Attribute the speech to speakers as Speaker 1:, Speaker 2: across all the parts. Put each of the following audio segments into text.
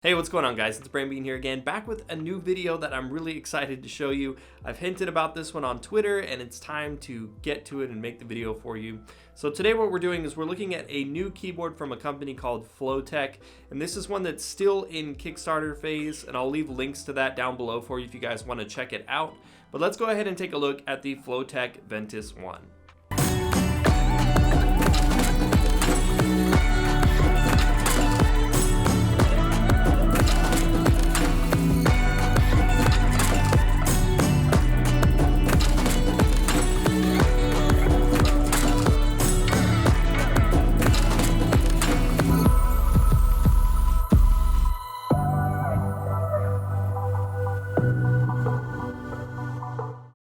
Speaker 1: Hey, what's going on, guys? It's Bean here again, back with a new video that I'm really excited to show you. I've hinted about this one on Twitter, and it's time to get to it and make the video for you. So today what we're doing is we're looking at a new keyboard from a company called Flowtech, and this is one that's still in Kickstarter phase, and I'll leave links to that down below for you if you guys want to check it out. But let's go ahead and take a look at the Flowtech Ventus One.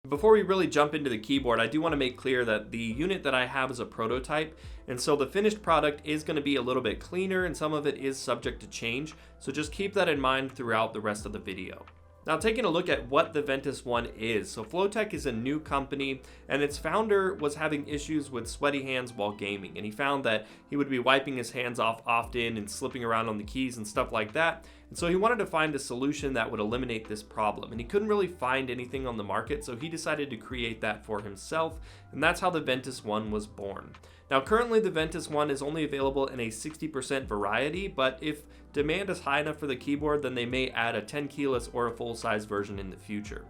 Speaker 1: Before we really jump into the keyboard, I do want to make clear that the unit that I have is a prototype, and so the finished product is going to be a little bit cleaner and some of it is subject to change, so just keep that in mind throughout the rest of the video. Now, taking a look at what the Ventus One is. So Flowtech is a new company, and its founder was having issues with sweaty hands while gaming, and he found that he would be wiping his hands off often and slipping around on the keys and stuff like that. And so he wanted to find a solution that would eliminate this problem, and he couldn't really find anything on the market, so he decided to create that for himself, and that's how the Ventus One was born. Now, currently the Ventus One is only available in a 60% variety, but if demand is high enough for the keyboard, then they may add a 10 keyless or a full-size version in the future.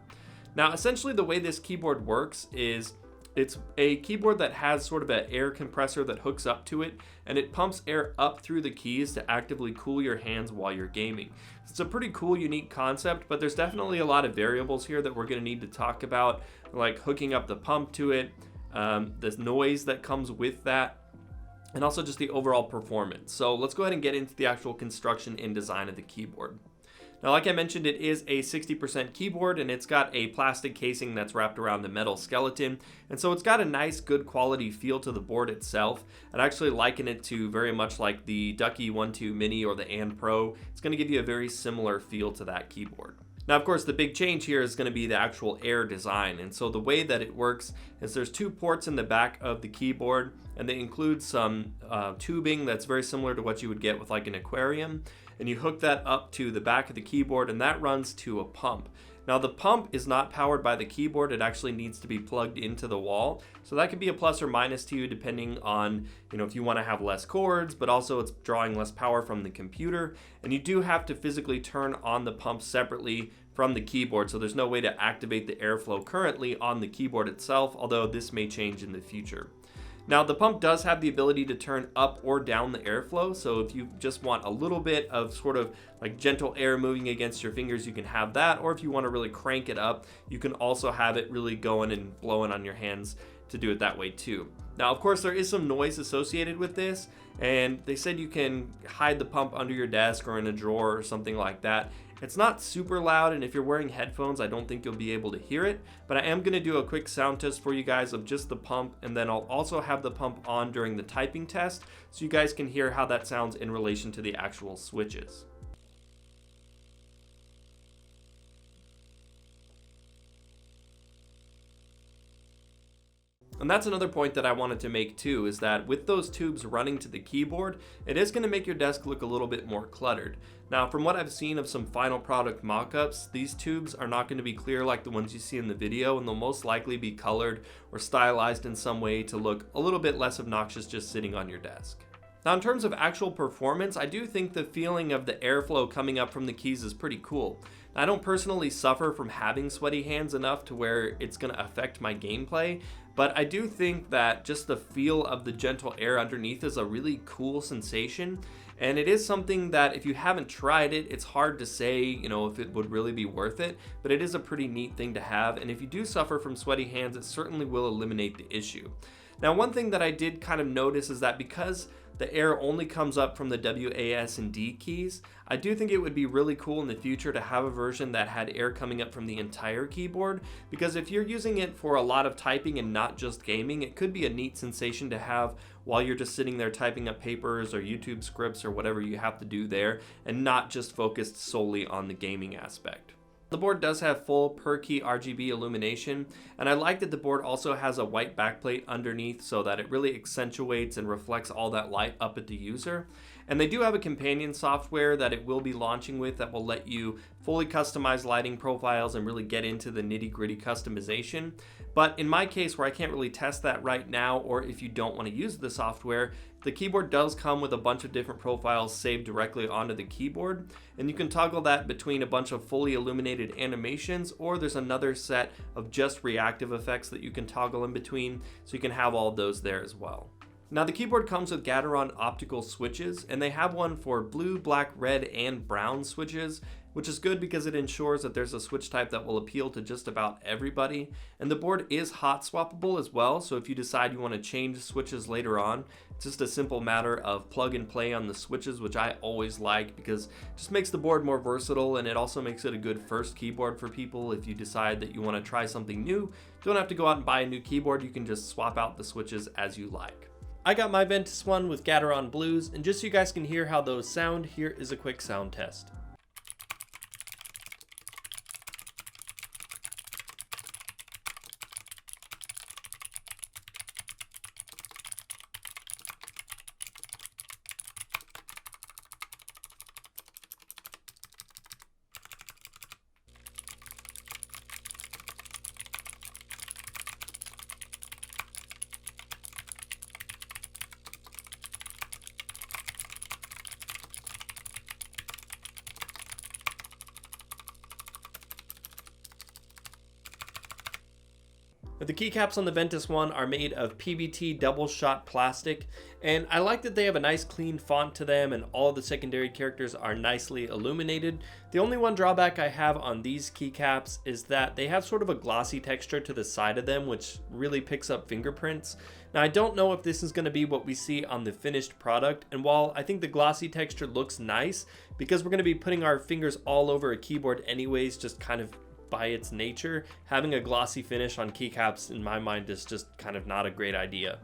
Speaker 1: Now, essentially the way this keyboard works is it's a keyboard that has sort of an air compressor that hooks up to it, and it pumps air up through the keys to actively cool your hands while you're gaming. It's a pretty cool, unique concept, but there's definitely a lot of variables here that we're going to need to talk about, like hooking up the pump to it, the noise that comes with that, and also just the overall performance. So let's go ahead and get into the actual construction and design of the keyboard. Now, like I mentioned, it is a 60% keyboard, and it's got a plastic casing that's wrapped around the metal skeleton, and so it's got a nice, good quality feel to the board itself. I'd actually liken it to very much like the Ducky 1-2 Mini or the And Pro. It's going to give you a very similar feel to that keyboard. Now, of course, the big change here is going to be the actual air design, and so the way that it works is there's two ports in the back of the keyboard, and they include some tubing that's very similar to what you would get with like an aquarium, and you hook that up to the back of the keyboard, and that runs to a pump. Now, the pump is not powered by the keyboard. It actually needs to be plugged into the wall, so that could be a plus or minus to you depending on, if you want to have less cords, but also it's drawing less power from the computer, and you do have to physically turn on the pump separately from the keyboard, so there's no way to activate the airflow currently on the keyboard itself, although this may change in the future. Now, the pump does have the ability to turn up or down the airflow, so if you just want a little bit of sort of like gentle air moving against your fingers, you can have that, or if you want to really crank it up, you can also have it really going and blowing on your hands to do it that way too. Now, of course, there is some noise associated with this, and they said you can hide the pump under your desk or in a drawer or something like that. It's not super loud, and if you're wearing headphones, I don't think you'll be able to hear it, but I am going to do a quick sound test for you guys of just the pump, and then I'll also have the pump on during the typing test so you guys can hear how that sounds in relation to the actual switches. And that's another point that I wanted to make too, is that with those tubes running to the keyboard, it is going to make your desk look a little bit more cluttered. Now, from what I've seen of some final product mock-ups, these tubes are not going to be clear like the ones you see in the video, and they'll most likely be colored or stylized in some way to look a little bit less obnoxious just sitting on your desk. Now, in terms of actual performance, I do think the feeling of the airflow coming up from the keys is pretty cool. I don't personally suffer from having sweaty hands enough to where it's going to affect my gameplay, but I do think that just the feel of the gentle air underneath is a really cool sensation, and it is something that if you haven't tried it, it's hard to say, if it would really be worth it, but it is a pretty neat thing to have, and if you do suffer from sweaty hands, it certainly will eliminate the issue. Now, one thing that I did kind of notice is that because the air only comes up from the W, A, S, and D keys, I do think it would be really cool in the future to have a version that had air coming up from the entire keyboard, because if you're using it for a lot of typing and not just gaming, it could be a neat sensation to have while you're just sitting there typing up papers or YouTube scripts or whatever you have to do there, and not just focused solely on the gaming aspect. The board does have full per key RGB illumination, and I like that the board also has a white backplate underneath so that it really accentuates and reflects all that light up at the user. And they do have a companion software that it will be launching with that will let you fully customize lighting profiles and really get into the nitty-gritty customization. But in my case, where I can't really test that right now, or if you don't want to use the software, the keyboard does come with a bunch of different profiles saved directly onto the keyboard, and you can toggle that between a bunch of fully illuminated animations, or there's another set of just reactive effects that you can toggle in between, so you can have all of those there as well. Now the keyboard comes with Gateron optical switches, and they have one for blue, black, red, and brown switches, which is good because it ensures that there's a switch type that will appeal to just about everybody. And the board is hot swappable as well, so if you decide you want to change switches later on, it's just a simple matter of plug and play on the switches, which I always like because it just makes the board more versatile, and it also makes it a good first keyboard for people if you decide that you want to try something new. You don't have to go out and buy a new keyboard, you can just swap out the switches as you like. I got my Ventus One with Gateron Blues, and just so you guys can hear how those sound, here is a quick sound test. The keycaps on the Ventus One are made of PBT double shot plastic, and I like that they have a nice clean font to them and all the secondary characters are nicely illuminated. The only one drawback I have on these keycaps is that they have sort of a glossy texture to the side of them, which really picks up fingerprints. Now I don't know if this is going to be what we see on the finished product, and while I think the glossy texture looks nice, because we're going to be putting our fingers all over a keyboard anyways, just kind of by its nature, having a glossy finish on keycaps in my mind is just kind of not a great idea.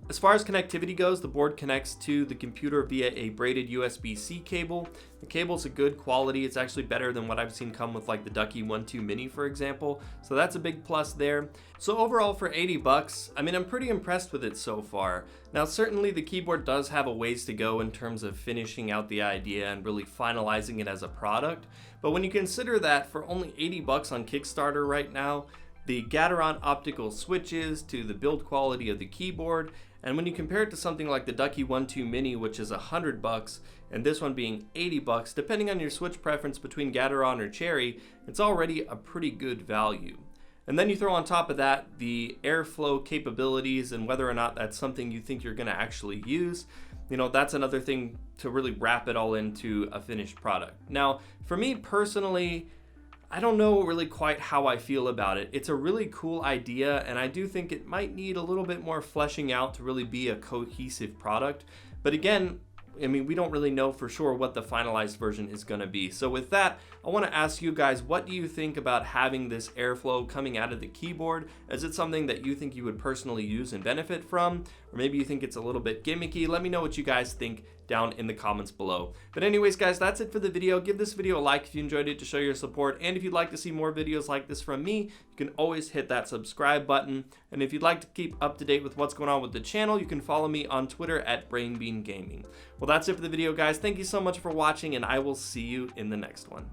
Speaker 1: As far as connectivity goes, the board connects to the computer via a braided USB-C cable. The cable's a good quality. It's actually better than what I've seen come with like the Ducky One 2 Mini, for example. So that's a big plus there. So overall for 80 bucks, I mean, I'm pretty impressed with it so far. Now, certainly the keyboard does have a ways to go in terms of finishing out the idea and really finalizing it as a product. But when you consider that for only 80 bucks on Kickstarter right now, the Gateron optical switches to the build quality of the keyboard, and when you compare it to something like the Ducky One 2 Mini, which is 100 bucks, and this one being 80 bucks, depending on your switch preference between Gateron or Cherry, it's already a pretty good value. And then you throw on top of that the airflow capabilities and whether or not that's something you think you're going to actually use. You know, that's another thing to really wrap it all into a finished product. Now, for me personally, I don't know really quite how I feel about it. It's a really cool idea, and I do think it might need a little bit more fleshing out to really be a cohesive product. But again, I mean, we don't really know for sure what the finalized version is going to be. So with that, I want to ask you guys, what do you think about having this airflow coming out of the keyboard? Is it something that you think you would personally use and benefit from? Or maybe you think it's a little bit gimmicky? Let me know what you guys think down in the comments below. But anyways, guys, that's it for the video. Give this video a like if you enjoyed it to show your support. And if you'd like to see more videos like this from me, you can always hit that subscribe button. And if you'd like to keep up to date with what's going on with the channel, you can follow me on Twitter at BrainBean Gaming. Well, that's it for the video, guys. Thank you so much for watching, and I will see you in the next one.